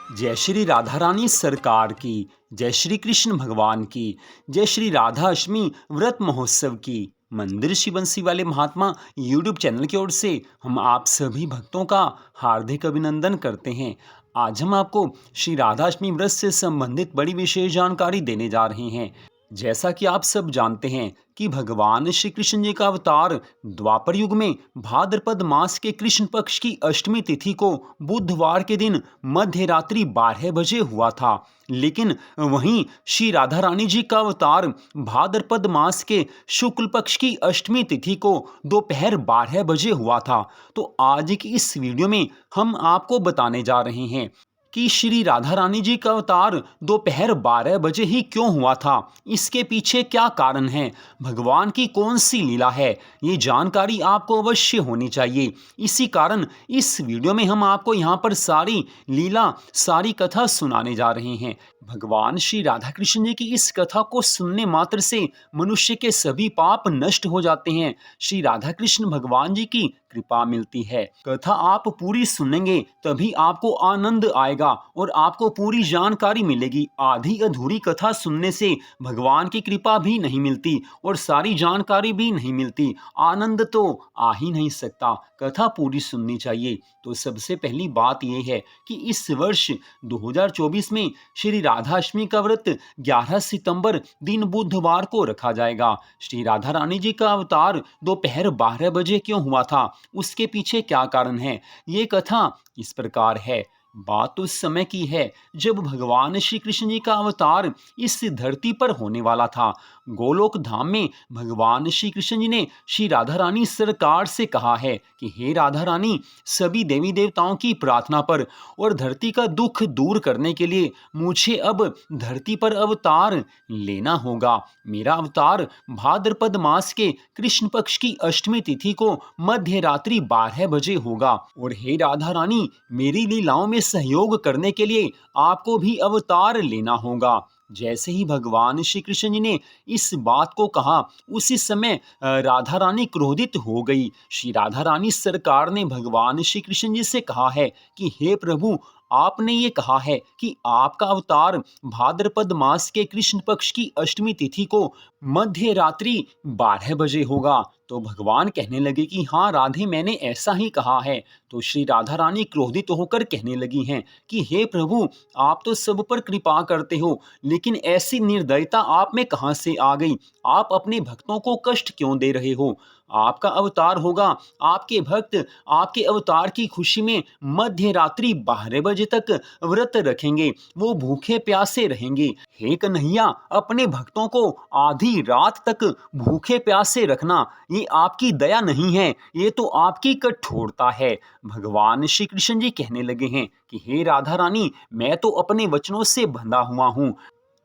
जय श्री राधा रानी सरकार की। जय श्री कृष्ण भगवान की। जय श्री राधा अष्टमी व्रत महोत्सव की। मंदिर श्री बंसी वाले महात्मा यूट्यूब चैनल की ओर से हम आप सभी भक्तों का हार्दिक अभिनंदन करते हैं। आज हम आपको श्री राधा अष्टमी व्रत से संबंधित बड़ी विशेष जानकारी देने जा रहे हैं। जैसा कि आप सब जानते हैं कि भगवान श्री कृष्ण जी का अवतार द्वापर युग में भाद्रपद मास के कृष्ण पक्ष की अष्टमी तिथि को बुधवार के दिन मध्य रात्रि 12 बजे हुआ था। लेकिन वहीं श्री राधा रानी जी का अवतार भाद्रपद मास के शुक्ल पक्ष की अष्टमी तिथि को दोपहर 12 बजे हुआ था। तो आज की इस वीडियो में हम आपको बताने जा रहे हैं कि श्री राधा रानी जी का अवतार दोपहर 12 बजे ही क्यों हुआ था, इसके पीछे क्या कारण है, भगवान की कौन सी लीला है, ये जानकारी आपको अवश्य होनी चाहिए। इसी कारण इस वीडियो में हम आपको यहाँ पर सारी लीला, सारी कथा सुनाने जा रहे हैं। भगवान श्री राधा कृष्ण जी की इस कथा को सुनने मात्र से मनुष्य के सभी पाप नष्ट हो जाते हैं। श्री राधा कृष्ण भगवान जी की कृपा मिलती है। कथा आप पूरी सुनेंगे तभी आपको आनंद आएगा और आपको पूरी जानकारी मिलेगी। आधी अधूरी कथा सुनने से भगवान की कृपा भी नहीं मिलती और सारी जानकारी भी नहीं मिलती, आनंद तो आ ही नहीं सकता। कथा पूरी सुननी चाहिए। तो सबसे पहली बात यह है कि इस वर्ष 2024 में श्री राधाष्टमी का व्रत 11 सितंबर दिन बुधवार को रखा जाएगा। श्री राधा रानी जी का अवतार दोपहर 12 बजे क्यों हुआ था, उसके पीछे क्या कारण है, ये कथा इस प्रकार है। बात तो उस समय की है जब भगवान श्री कृष्ण जी का अवतार इस धरती पर होने वाला था। गोलोक धाम में भगवान श्री कृष्ण जी ने श्री राधा रानी सरकार से कहा है कि हे राधा रानी, सभी देवी देवताओं की प्रार्थना पर और धरती का दुख दूर करने के लिए मुझे अब धरती पर अवतार लेना होगा। मेरा अवतार भाद्रपद मास के कृष्ण पक्ष की अष्टमी तिथि को मध्य रात्रि 12 बजे होगा। और हे राधा रानी, मेरी लीलाओं में सहयोग करने के लिए आपको भी अवतार लेना होगा। जैसे ही भगवान श्री कृष्ण जी ने इस बात को कहा, उसी समय राधा रानी क्रोधित हो गई। श्री राधा रानी सरकार ने भगवान श्री कृष्ण जी से कहा है कि हे प्रभु, आपने ये कहा है कि आपका अवतार भाद्रपद मास के कृष्ण पक्ष की अष्टमी तिथि को मध्य रात्रि 12 बजे होगा। तो भगवान कहने लगे कि हाँ राधे, मैंने ऐसा ही कहा है। तो श्री राधा रानी क्रोधित होकर कहने लगी हैं कि हे प्रभु, आप तो सब पर कृपा करते हो, लेकिन ऐसी निर्दयता आप में कहाँ से आ गई? आप अपने भक्तों को कष्ट क्यों दे रहे हो? आपका अवतार होगा, आपके भक्त आपके अवतार की खुशी में मध्य रात्रि 12 बजे तक व्रत रखेंगे, वो भूखे प्यासे रहेंगे। हे कन्हैया, अपने भक्तों को आधी रात तक भूखे प्यासे रखना ये आपकी दया नहीं है, ये तो आपकी कठोरता है। भगवान श्री कृष्ण जी कहने लगे हैं कि हे राधा रानी, मैं तो अपने वचनों से बंधा हुआ हूँ।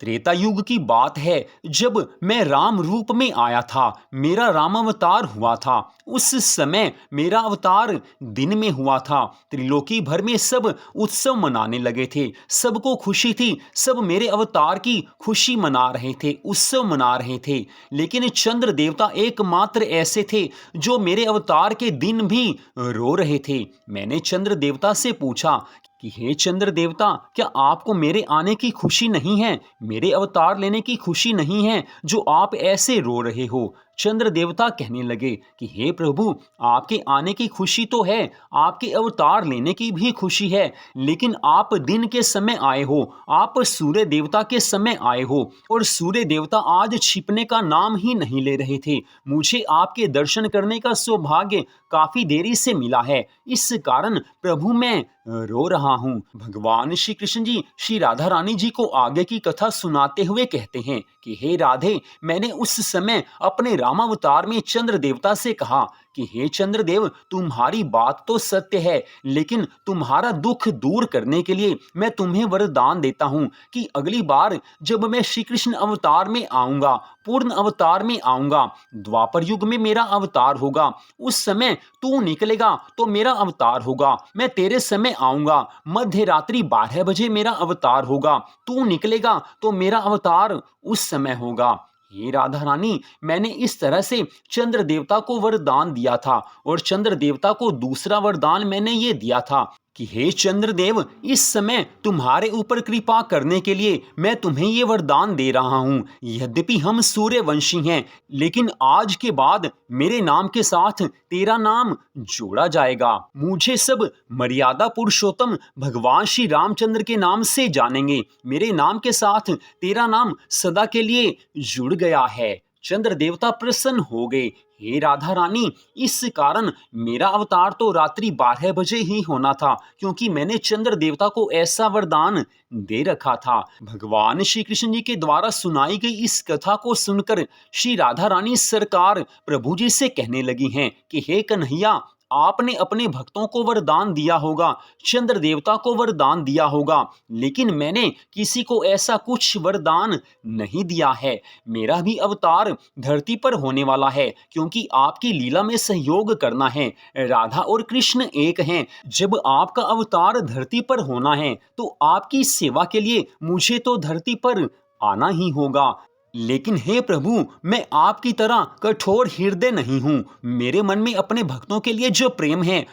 त्रेता युग की बात है जब मैं राम रूप में आया था, मेरा राम अवतार हुआ था। उस समय मेरा अवतार दिन में हुआ था। त्रिलोकी भर में सब उत्सव मनाने लगे थे, सबको खुशी थी, सब मेरे अवतार की खुशी मना रहे थे, उत्सव मना रहे थे। लेकिन चंद्र देवता एकमात्र ऐसे थे जो मेरे अवतार के दिन भी रो रहे थे। मैंने चंद्र देवता से पूछा कि हे चंद्र देवता, क्या आपको मेरे आने की खुशी नहीं है, मेरे अवतार लेने की खुशी नहीं है, जो आप ऐसे रो रहे हो? चंद्र देवता कहने लगे कि हे प्रभु, आपके आने की खुशी तो है, आपके अवतार लेने की भी खुशी है, लेकिन आप दिन के समय आए हो, आप सूर्य देवता के समय आए हो, और सूर्य देवता आज छिपने का नाम ही नहीं ले रहे थे। मुझे आपके दर्शन करने का सौभाग्य काफी देरी से मिला है, इस कारण प्रभु मैं रो रहा हूँ। भगवान श्री कृष्ण जी श्री राधा रानी जी को आगे की कथा सुनाते हुए कहते हैं कि हे राधे, मैंने उस समय अपने रामावतार में चंद्र देवता से कहा कि हे चंद्रदेव, तुम्हारी बात तो सत्य है, लेकिन तुम्हारा दुख दूर करने के लिए मैं तुम्हें वरदान देता हूँ कि अगली बार जब मैं श्री कृष्ण अवतार में आऊंगा, पूर्ण अवतार में आऊंगा, द्वापर युग में मेरा अवतार होगा, उस समय तू निकलेगा तो मेरा अवतार होगा। मैं तेरे समय आऊंगा, मध्य रात्रि 12 बजे मेरा अवतार होगा, तू निकलेगा तो मेरा अवतार उस समय होगा। हे राधा रानी, मैंने इस तरह से चंद्र देवता को वरदान दिया था, और चंद्र देवता को दूसरा वरदान मैंने ये दिया था कि हे चंद्रदेव, इस समय तुम्हारे ऊपर कृपा करने के लिए मैं तुम्हें ये वरदान दे रहा हूँ। यद्यपि हम सूर्यवंशी हैं, लेकिन आज के बाद मेरे नाम के साथ तेरा नाम जोड़ा जाएगा। मुझे सब मर्यादा पुरुषोत्तम भगवान श्री रामचंद्र के नाम से जानेंगे। मेरे नाम के साथ तेरा नाम सदा के लिए जुड़ गया है। चंद्र देवता प्रसन्न हो गए। हे राधा रानी, इस कारण मेरा अवतार तो रात्रि 12 बजे ही होना था, क्योंकि मैंने चंद्र देवता को ऐसा वरदान दे रखा था। भगवान श्री कृष्ण जी के द्वारा सुनाई गई इस कथा को सुनकर श्री राधा रानी सरकार प्रभु जी से कहने लगी हैं कि हे कन्हैया, आपने अपने भक्तों को वरदान दिया होगा, चंद्र देवता को वरदान दिया होगा, लेकिन मैंने किसी को ऐसा कुछ वरदान नहीं दिया है। मेरा भी अवतार धरती पर होने वाला है, क्योंकि आपकी लीला में सहयोग करना है। राधा और कृष्ण एक हैं। जब आपका अवतार धरती पर होना है तो आपकी सेवा के लिए मुझे तो धरती पर आना ही होगा। लेकिन हे प्रभु, मैं आपकी तरह कठोर हृदय नहीं हूँ। मेरे मन में अपने भक्तों के लिए जो प्रेम है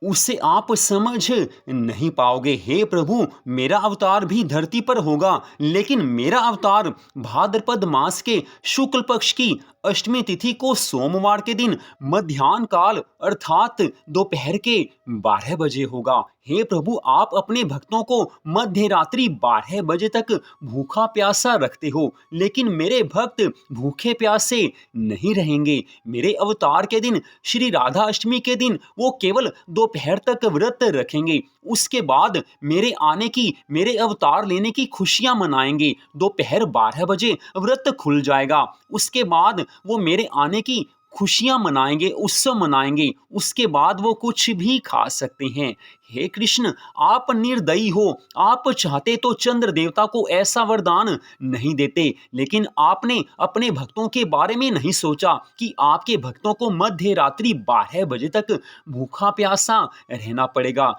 उसे आप समझ नहीं पाओगे। हे प्रभु, मेरा अवतार भी धरती पर होगा, लेकिन मेरा अवतार भाद्रपद मास के शुक्ल पक्ष की अष्टमी तिथि को सोमवार के दिन मध्याह्न काल अर्थात दोपहर के 12 बजे होगा। हे प्रभु, आप अपने भक्तों को मध्य रात्रि 12 बजे तक भूखा प्यासा रखते हो, लेकिन मेरे भक्त भूखे प्यासे नहीं रहेंगे। मेरे अवतार के दिन, श्री राधा अष्टमी के दिन, वो केवल दोपहर तक व्रत रखेंगे। उसके बाद मेरे आने की, मेरे अवतार लेने की खुशियां मनाएंगे। दोपहर 12 बजे व्रत खुल जाएगा। उसके बाद वो मेरे आने की खुशियां मनाएंगे, उत्सव मनाएंगे। उसके बाद वो कुछ भी खा सकते हैं। हे कृष्ण, आप निर्दयी हो। आप चाहते तो चंद्र देवता को ऐसा वरदान नहीं देते, लेकिन आपने अपने भक्तों के बारे में नहीं सोचा कि आपके भक्तों को मध्य रात्रि 12 बजे तक भूखा प्यासा रहना पड़ेगा।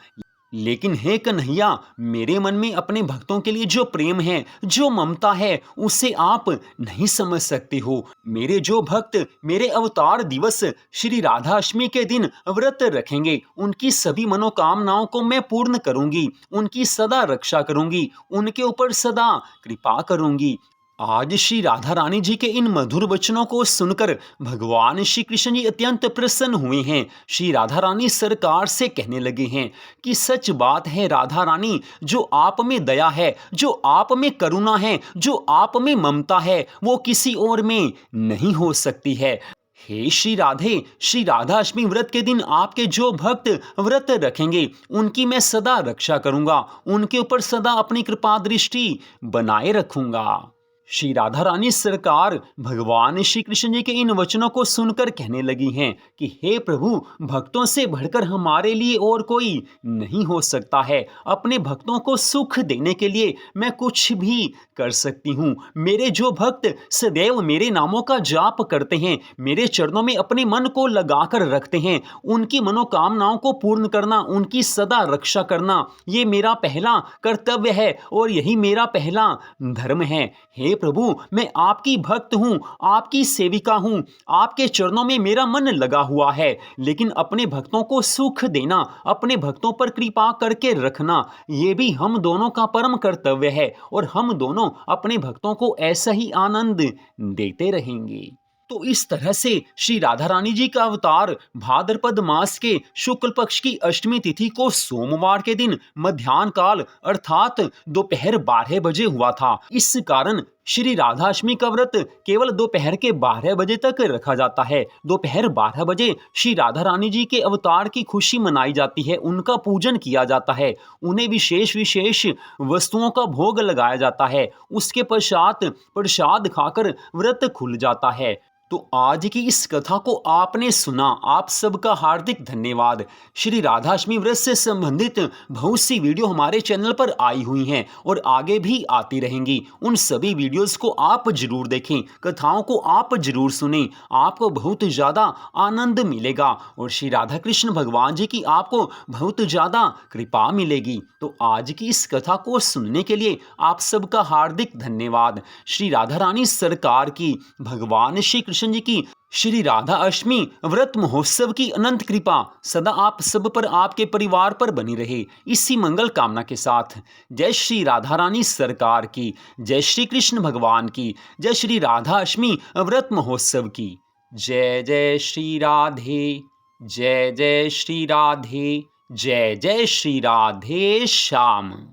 लेकिन हे कन्हैया, मेरे मन में अपने भक्तों के लिए जो प्रेम है, जो ममता है, उसे आप नहीं समझ सकते हो। मेरे जो भक्त मेरे अवतार दिवस श्री राधाष्टमी के दिन व्रत रखेंगे, उनकी सभी मनोकामनाओं को मैं पूर्ण करूंगी, उनकी सदा रक्षा करूंगी, उनके ऊपर सदा कृपा करूंगी। आज श्री राधा रानी जी के इन मधुर वचनों को सुनकर भगवान श्री कृष्ण जी अत्यंत प्रसन्न हुए हैं। श्री राधा रानी सरकार से कहने लगे हैं कि सच बात है राधा रानी, जो आप में दया है, जो आप में करुणा है, जो आप में ममता है, वो किसी और में नहीं हो सकती है। हे श्री राधे, श्री राधा अष्टमी व्रत के दिन आपके जो भक्त व्रत रखेंगे, उनकी मैं सदा रक्षा करूंगा, उनके ऊपर सदा अपनी कृपा दृष्टि बनाए रखूंगा। श्री राधा रानी सरकार भगवान श्री कृष्ण जी के इन वचनों को सुनकर कहने लगी हैं कि हे प्रभु, भक्तों से बढ़कर हमारे लिए और कोई नहीं हो सकता है। अपने भक्तों को सुख देने के लिए मैं कुछ भी कर सकती हूँ। मेरे जो भक्त सदैव मेरे नामों का जाप करते हैं, मेरे चरणों में अपने मन को लगाकर रखते हैं, उनकी मनोकामनाओं को पूर्ण करना, उनकी सदा रक्षा करना, ये मेरा पहला कर्तव्य है और यही मेरा पहला धर्म है। हे प्रभु, मैं आपकी भक्त हूँ, आपकी सेविका हूँ, आपके चरणों में मेरा मन लगा हुआ है, लेकिन अपने भक्तों को सुख देना, अपने भक्तों पर कृपा करके रखना, ये भी हम दोनों का परम कर्तव्य है और हम दोनों अपने भक्तों को ऐसा ही आनंद देते रहेंगे। तो इस तरह से श्री राधा रानी जी का अवतार भाद्रपद मास के शुक्ल पक्ष की अष्टमी तिथि को सोमवार के दिन मध्याह्न काल अर्थात दोपहर 12 बजे हुआ था। इस कारण श्री राधाष्टमी का व्रत केवल दोपहर के 12 बजे तक रखा जाता है। दोपहर 12 बजे श्री राधा रानी जी के अवतार की खुशी मनाई जाती है, उनका पूजन किया जाता है, उन्हें विशेष विशेष वस्तुओं का भोग लगाया जाता है। उसके पश्चात प्रसाद खाकर व्रत खुल जाता है। तो आज की इस कथा को आपने सुना, आप सबका हार्दिक धन्यवाद। श्री राधाष्टमी व्रत से संबंधित बहुत सी वीडियो हमारे चैनल पर आई हुई हैं और आगे भी आती रहेंगी। उन सभी वीडियोस को आप जरूर देखें, कथाओं को आप जरूर सुनें, आपको बहुत ज़्यादा आनंद मिलेगा और श्री राधा कृष्ण भगवान जी की आपको बहुत ज़्यादा कृपा मिलेगी। तो आज की इस कथा को सुनने के लिए आप सबका हार्दिक धन्यवाद। श्री राधा रानी सरकार की, भगवान श्री कृष्ण कृष्ण जी की श्री राधा अष्टमी व्रत महोत्सव की अनंत कृपा सदा आप सब पर, आपके परिवार पर बनी रहे। इसी मंगल कामना के साथ जय श्री राधा रानी सरकार की, जय श्री कृष्ण भगवान की, जय श्री राधा अष्टमी व्रत महोत्सव की। जय जय श्री राधे, जय जय श्री राधे, जय जय श्री राधे श्याम।